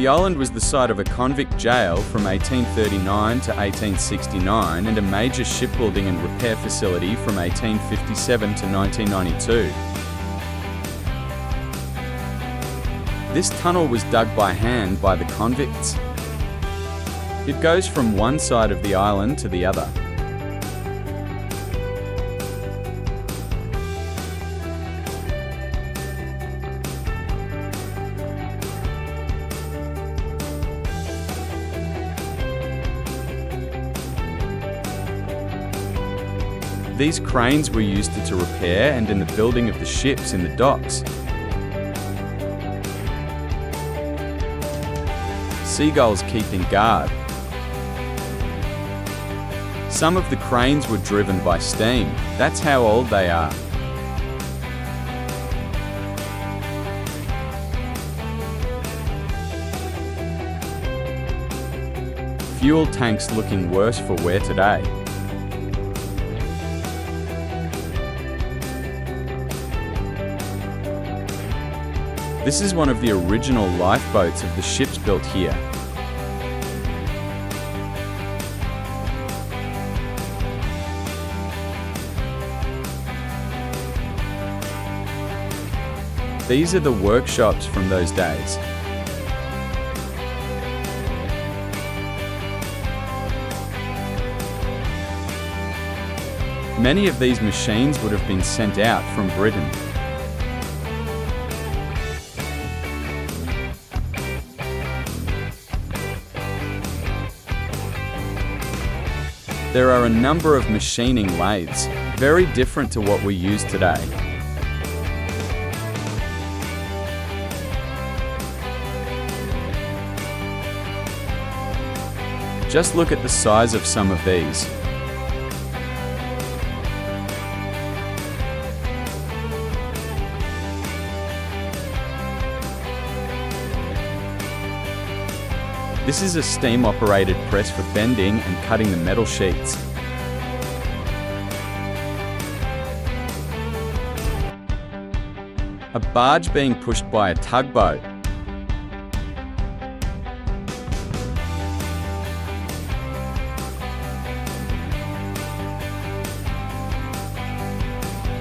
The island was the site of a convict jail from 1839 to 1869 and a major shipbuilding and repair facility from 1857 to 1992. This tunnel was dug by hand by the convicts. It goes from one side of the island to the other. These cranes were used to repair and in the building of the ships in the docks. Seagulls keeping guard. Some of the cranes were driven by steam. That's how old they are. Fuel tanks looking worse for wear today. This is one of the original lifeboats of the ships built here. These are the workshops from those days. Many of these machines would have been sent out from Britain. There are a number of machining lathes, very different to what we use today. Just look at the size of some of these. This is a steam-operated press for bending and cutting the metal sheets. A barge being pushed by a tugboat.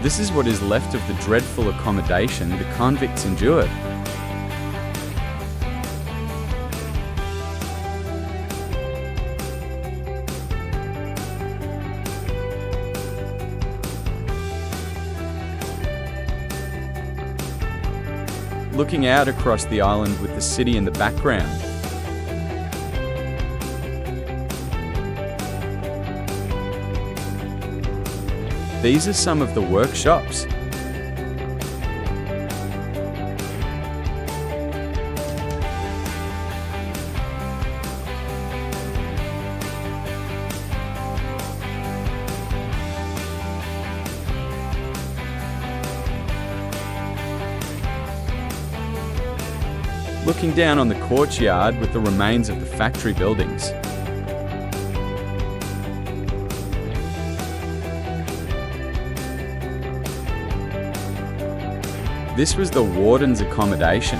This is what is left of the dreadful accommodation the convicts endured. Looking out across the island with the city in the background. These are some of the workshops. Looking down on the courtyard with the remains of the factory buildings. This was the warden's accommodation.